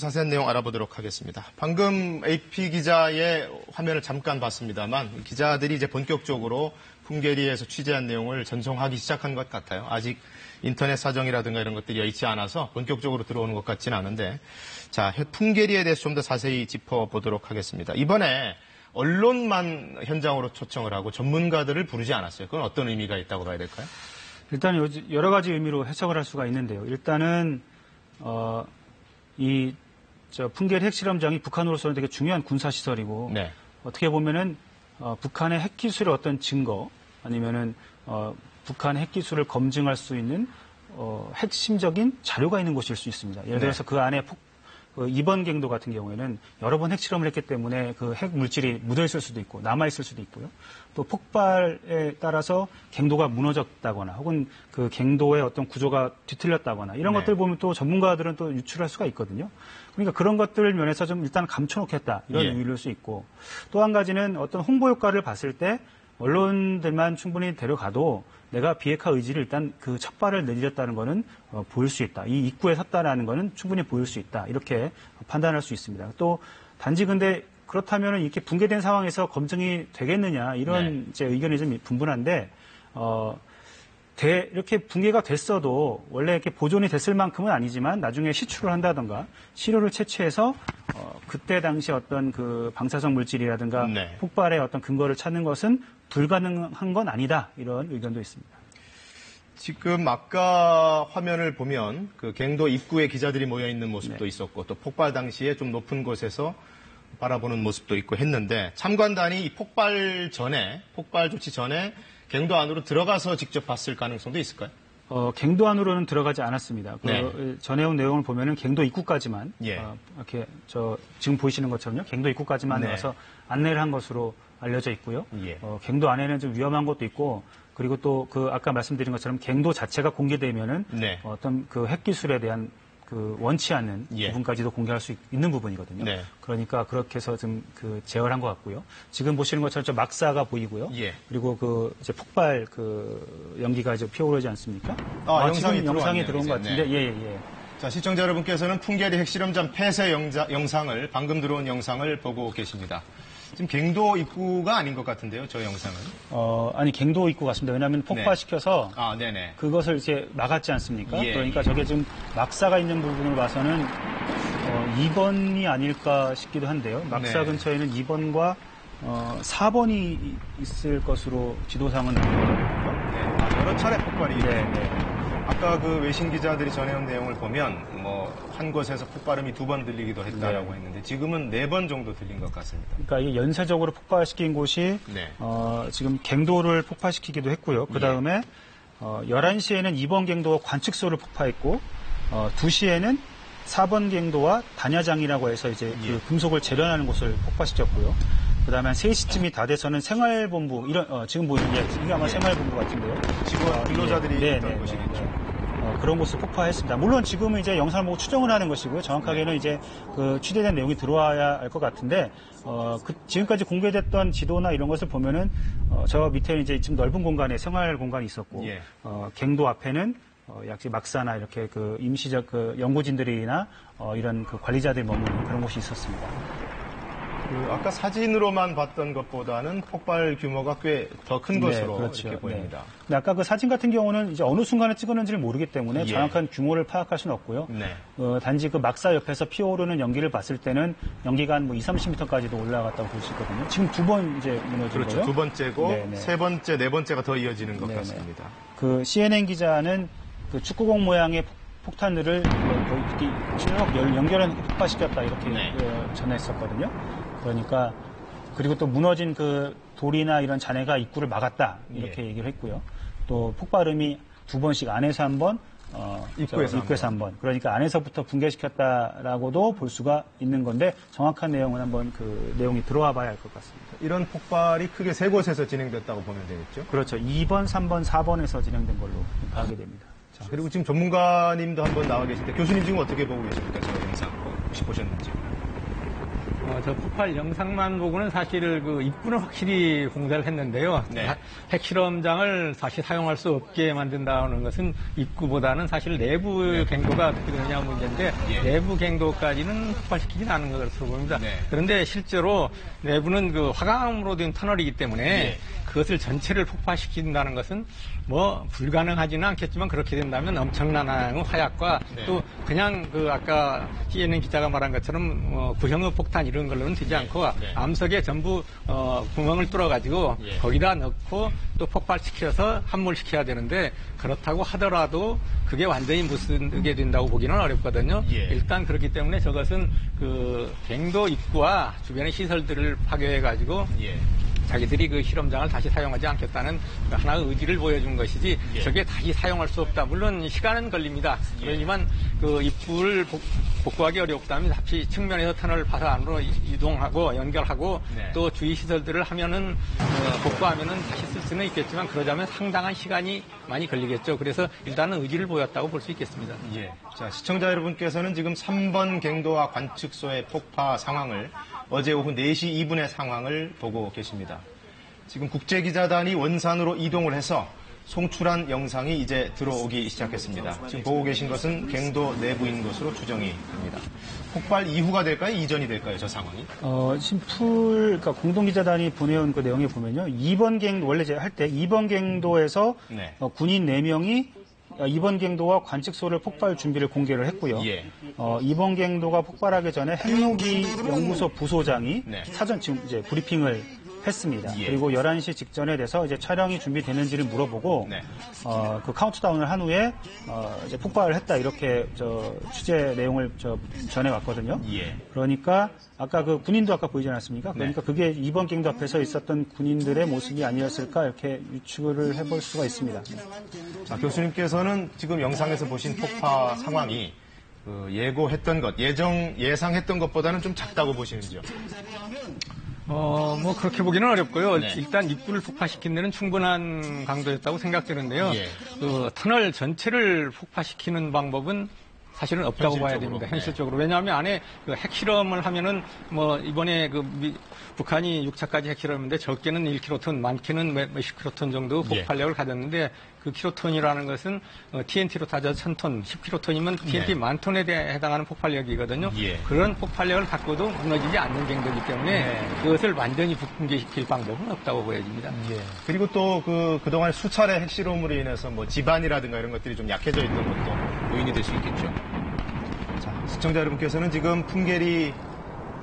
자세한 내용 알아보도록 하겠습니다. 방금 AP 기자의 화면을 잠깐 봤습니다만 기자들이 이제 본격적으로 풍계리에서 취재한 내용을 전송하기 시작한 것 같아요. 아직 인터넷 사정이라든가 이런 것들이 여의치 않아서 본격적으로 들어오는 것 같지는 않은데, 자, 풍계리에 대해서 좀 더 자세히 짚어보도록 하겠습니다. 이번에 언론만 현장으로 초청을 하고 전문가들을 부르지 않았어요. 그건 어떤 의미가 있다고 봐야 될까요? 일단 여러 가지 의미로 해석을 할 수가 있는데요. 일단은 풍계리 핵실험장이 북한으로서는 되게 중요한 군사시설이고, 네. 어떻게 보면은, 북한의 핵기술의 어떤 증거, 아니면은, 북한의 핵기술을 검증할 수 있는, 핵심적인 자료가 있는 곳일 수 있습니다. 예를 들어서 그 안에 이번 갱도 같은 경우에는 여러 번 핵실험을 했기 때문에 그 핵 물질이 묻어있을 수도 있고, 남아있을 수도 있고요. 또 폭발에 따라서 갱도가 무너졌다거나, 혹은 그 갱도의 어떤 구조가 뒤틀렸다거나, 이런 것들 보면 또 전문가들은 또 유출할 수가 있거든요. 그러니까 그런 것들 면에서 좀 일단 감춰놓겠다, 이런 의미일 수 있고, 또 한 가지는 어떤 홍보 효과를 봤을 때 언론들만 충분히 데려가도 내가 비핵화 의지를 일단 그 첫 발을 내디뎠다는 거는 보일 수 있다. 이 입구에 섰다라는 거는 충분히 보일 수 있다. 이렇게 판단할 수 있습니다. 또 단지 근데 그렇다면 이렇게 붕괴된 상황에서 검증이 되겠느냐, 이런 제 의견이 좀 분분한데, 이렇게 붕괴가 됐어도 원래 이렇게 보존이 됐을 만큼은 아니지만 나중에 시추를 한다던가 시료를 채취해서 그때 당시 어떤 그 방사성 물질이라든가 폭발의 어떤 근거를 찾는 것은 불가능한 건 아니다, 이런 의견도 있습니다. 지금 아까 화면을 보면 그 갱도 입구에 기자들이 모여 있는 모습도 있었고, 또 폭발 당시에 좀 높은 곳에서 바라보는 모습도 있고 했는데, 참관단이 이 폭발 조치 전에 갱도 안으로 들어가서 직접 봤을 가능성도 있을까요? 갱도 안으로는 들어가지 않았습니다. 전해온 내용을 보면은 갱도 입구까지만, 이렇게 지금 보이시는 것처럼요, 갱도 입구까지만 와서 안내를 한 것으로 알려져 있고요. 갱도 안에는 좀 위험한 것도 있고, 그리고 또 아까 말씀드린 것처럼 갱도 자체가 공개되면은 어떤 그 핵기술에 대한 그 원치 않는 부분까지도 공개할 수 있는 부분이거든요. 그러니까 그렇게 해서 좀 제어를 한 것 같고요. 지금 보시는 것처럼 좀 막사가 보이고요. 그리고 이제 폭발 연기가 이제 피어오르지 않습니까? 영상이 들어온 것 같은데, 자, 시청자 여러분께서는 풍계리 핵실험장 폐쇄 영상을, 방금 들어온 영상을 보고 계십니다. 지금 갱도 입구가 아닌 것 같은데요, 저 영상은? 아니, 갱도 입구 같습니다. 왜냐하면 폭파시켜서 그것을 이제 막았지 않습니까? 그러니까 저게 지금 막사가 있는 부분을 봐서는 2번이 아닐까 싶기도 한데요. 막사 근처에는 2번과 4번이 있을 것으로 지도상은 나오거든요. 여러 차례 폭발이. 아까 그 외신 기자들이 전해온 내용을 보면 한 곳에서 폭발음이 2번 들리기도 했다라고 했는데, 지금은 4번 정도 들린 것 같습니다. 그러니까 이게 연쇄적으로 폭발시킨 곳이 지금 갱도를 폭발시키기도 했고요. 그 다음에 11시에는 2번 갱도와 관측소를 폭파했고, 2시에는 4번 갱도와 단야장이라고 해서 이제 그 금속을 재련하는 곳을 폭파시켰고요. 그 다음에 한 3시쯤이 다 돼서는 생활본부, 지금 보이는 이게 아마 생활본부 같은데요. 지금 근로자들이 있던 곳이겠죠. 그런 곳을 폭파했습니다. 물론 지금은 이제 영상을 보고 추정을 하는 것이고요. 정확하게는 이제 그 취재된 내용이 들어와야 알 것 같은데, 지금까지 공개됐던 지도나 이런 것을 보면은, 저 밑에는 이제 좀 넓은 공간에 생활 공간이 있었고, 갱도 앞에는 약간 막사나 이렇게 그 임시적 그 연구진들이나 이런 그 관리자들이 머무는 그런 곳이 있었습니다. 아까 사진으로만 봤던 것보다는 폭발 규모가 꽤 더 큰 것으로 이렇게 보입니다. 근데 아까 그 사진 같은 경우는 이제 어느 순간에 찍었는지를 모르기 때문에 정확한 규모를 파악할 수는 없고요. 단지 그 막사 옆에서 피어오르는 연기를 봤을 때는 연기가 한 20-30m까지도 올라갔다고 볼 수 있거든요. 지금 2번 이제 무너진 거죠. 두 번째고 세 번째, 네 번째가 더 이어지는 것 같습니다. 그 CNN 기자는 그 축구공 모양의 폭탄들을 거의 쭉 연결해서 폭파시켰다, 이렇게 전했었거든요. 그러니까, 그리고 또 무너진 그 돌이나 이런 잔해가 입구를 막았다, 이렇게 얘기를 했고요. 또 폭발음이 2번씩 안에서 한 번, 입구에서 한 번. 그러니까 안에서부터 붕괴시켰다라고도 볼 수가 있는 건데, 정확한 내용은 한번 그 내용이 들어와 봐야 할 것 같습니다. 이런 폭발이 크게 3곳에서 진행됐다고 보면 되겠죠? 그렇죠. 2번, 3번, 4번에서 진행된 걸로 파악이 됩니다. 자, 그리고 지금 전문가님도 한번 나와 계신데, 교수님 지금 어떻게 보고 계십니까? 저 영상 혹시 보셨는지? 저 폭발 영상만 보고는 사실 그 입구는 확실히 공사를 했는데요. 네. 핵실험장을 다시 사용할 수 없게 만든다는 것은 입구보다는 사실 내부 갱도가 어떻게 되느냐 문제인데 내부 갱도까지는 폭발시키진 않은 것으로 보입니다. 그런데 실제로 내부는 그 화강으로 된 터널이기 때문에 그것을 전체를 폭파시킨다는 것은 뭐 불가능하지는 않겠지만 그렇게 된다면 엄청난 화약과 또 그냥 그 아까 CNN 기자가 말한 것처럼 구형의 폭탄 이런 걸로는 되지 않고 암석에 전부 구멍을 뚫어가지고 거기다 넣고 또 폭발시켜서 함몰시켜야 되는데 그렇다고 하더라도 그게 완전히 못 쓰게 된다고 보기는 어렵거든요. 일단 그렇기 때문에 저것은 그 갱도 입구와 주변의 시설들을 파괴해가지고 자기들이 그 실험장을 다시 사용하지 않겠다는 하나의 의지를 보여준 것이지 저게 다시 사용할 수 없다. 물론 시간은 걸립니다. 그러지만 그 입구를 복구하기 어렵다면 합시 측면에서 터널을 파서 안으로 이동하고 연결하고 또 주위 시설들을 하면은 복구하면은 다시 쓸 수는 있겠지만 그러자면 상당한 시간이 많이 걸리겠죠. 그래서 일단은 의지를 보였다고 볼 수 있겠습니다. 자, 시청자 여러분께서는 지금 3번 갱도와 관측소의 폭파 상황을 어제 오후 4시 2분의 상황을 보고 계십니다. 지금 국제기자단이 원산으로 이동을 해서 송출한 영상이 이제 들어오기 시작했습니다. 지금 보고 계신 것은 갱도 내부인 것으로 추정이 됩니다. 폭발 이후가 될까요? 이전이 될까요? 저 상황이? 그러니까 공동기자단이 보내온 그 내용에 보면요. 2번 갱도, 원래 제가 할 때 2번 갱도에서 군인 4명이 2번 갱도와 관측소를 폭발 준비를 공개를 했고요. 2번 갱도가 폭발하기 전에 핵무기 연구소 부소장이 사전 지금 이제 브리핑을 했습니다. 그리고 11시 직전에 돼서 이제 촬영이 준비되는지를 물어보고 그 카운트다운을 한 후에 이제 폭발을 했다 이렇게 취재 내용을 전해왔거든요. 그러니까 아까 그 군인도 아까 보이지 않았습니까? 그러니까 그게 2번 갱도 앞에서 있었던 군인들의 모습이 아니었을까 이렇게 유추를 해볼 수가 있습니다. 자, 교수님께서는 지금 영상에서 보신 폭파 상황이 그 예고했던 것, 예상했던 것보다는 좀 작다고 보시는지요? 뭐 그렇게 보기는 어렵고요. 일단 입구를 폭파시킨 데는 충분한 강도였다고 생각되는데요. 그 터널 전체를 폭파시키는 방법은 사실은 없다고 봐야 됩니다. 현실적으로. 왜냐하면 안에 그 핵실험을 하면은 뭐 이번에 그 북한이 6차까지 핵실험인데 적게는 1킬로톤, 많게는 몇십 킬로톤 정도 폭발력을 가졌는데 그 킬로톤이라는 것은 TNT로 따져 1000톤, 10킬로톤이면 TNT 만 톤에 해당하는 폭발력이거든요. 그런 폭발력을 갖고도 무너지지 않는 갱도이기 때문에 그것을 완전히 붕괴시킬 방법은 없다고 보여집니다. 그리고 또 그동안 수차례 핵실험으로 인해서 뭐 지반이라든가 이런 것들이 좀 약해져 있던 것도 요인이 될 수 있겠죠. 자, 시청자 여러분께서는 지금 풍계리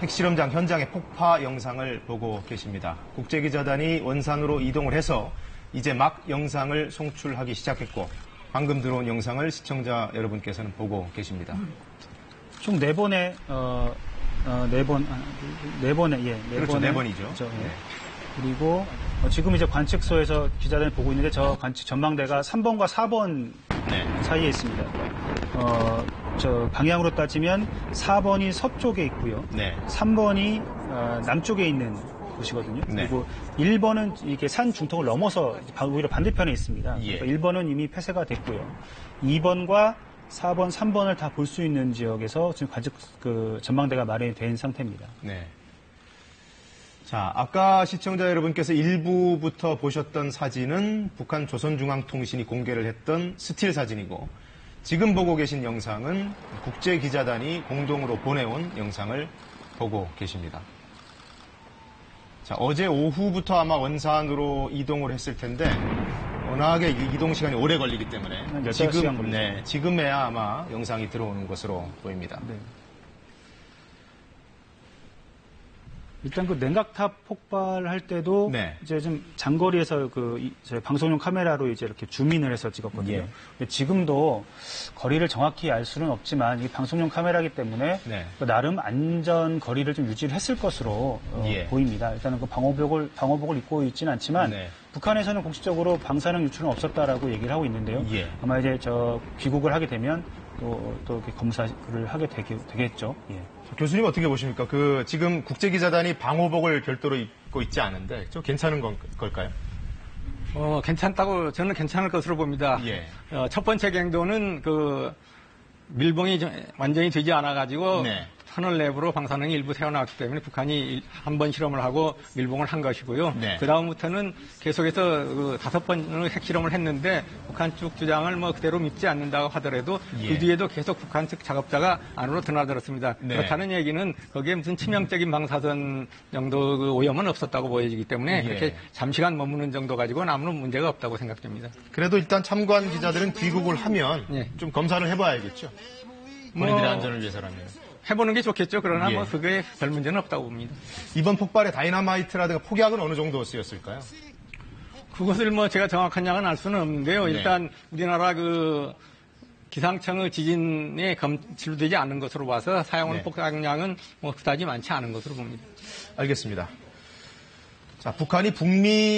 핵실험장 현장의 폭파 영상을 보고 계십니다. 국제기자단이 원산으로 이동을 해서 이제 막 영상을 송출하기 시작했고 방금 들어온 영상을 시청자 여러분께서는 보고 계십니다. 총 4번의 그렇죠. 4번이죠. 그렇죠. 그리고 지금 이제 관측소에서 기자단이 보고 있는데 저 관측 전망대가 3번과 4번 사이에 있습니다. 저 방향으로 따지면 4번이 서쪽에 있고요. 3번이 남쪽에 있는 곳이거든요. 그리고 1번은 이렇게 산 중턱을 넘어서 오히려 반대편에 있습니다. 그러니까 1번은 이미 폐쇄가 됐고요. 2번과 4번, 3번을 다 볼 수 있는 지역에서 지금 관측 그 전망대가 마련이 된 상태입니다. 자, 아까 시청자 여러분께서 일부부터 보셨던 사진은 북한 조선중앙통신이 공개를 했던 스틸 사진이고 지금 보고 계신 영상은 국제기자단이 공동으로 보내온 영상을 보고 계십니다. 자, 어제 오후부터 아마 원산으로 이동을 했을 텐데 워낙에 이동 시간이 오래 걸리기 때문에 지금에야 아마 영상이 들어오는 것으로 보입니다. 일단 그 냉각탑 폭발할 때도 이제 좀 장거리에서 저희 방송용 카메라로 이제 이렇게 줌인을 해서 찍었거든요. 지금도 거리를 정확히 알 수는 없지만 이 방송용 카메라이기 때문에 나름 안전 거리를 좀 유지를 했을 것으로 보입니다. 일단은 그 방호복을 입고 있지는 않지만 북한에서는 공식적으로 방사능 유출은 없었다라고 얘기를 하고 있는데요. 아마 이제 귀국을 하게 되면 또 이렇게 검사를 하게 되겠죠. 교수님 어떻게 보십니까? 지금 국제기자단이 방호복을 별도로 입고 있지 않은데, 저 괜찮은 걸까요? 저는 괜찮을 것으로 봅니다. 첫 번째 갱도는 밀봉이 완전히 되지 않아가지고 터널 내부로 방사능이 일부 새어나왔기 때문에 북한이 한 번 실험을 하고 밀봉을 한 것이고요. 네. 그 다음부터는 계속해서 그 5번의 핵실험을 했는데 북한 쪽 주장을 뭐 그대로 믿지 않는다고 하더라도 예. 그 뒤에도 계속 북한 측 작업자가 안으로 드나들었습니다. 네. 그렇다는 얘기는 거기에 무슨 치명적인 방사선 정도 그 오염은 없었다고 보여지기 때문에 예. 그렇게 잠시간 머무는 정도 가지고는 아무런 문제가 없다고 생각됩니다. 그래도 일단 참관 기자들은 귀국을 하면 예. 좀 검사를 해봐야겠죠. 본인들의 안전을 위해서라면. 해보는 게 좋겠죠. 그러나 예. 뭐 그게 별 문제는 없다고 봅니다. 이번 폭발에 다이너마이트라든가 폭약은 어느 정도 쓰였을까요? 그것을 뭐 제가 정확한 양은 알 수는 없는데요. 네. 일단 우리나라 그 기상청의 지진에 진루되지 않은 것으로 봐서 사용하는 네. 폭약량은 뭐 그다지 많지 않은 것으로 봅니다. 알겠습니다. 자, 북한이 북미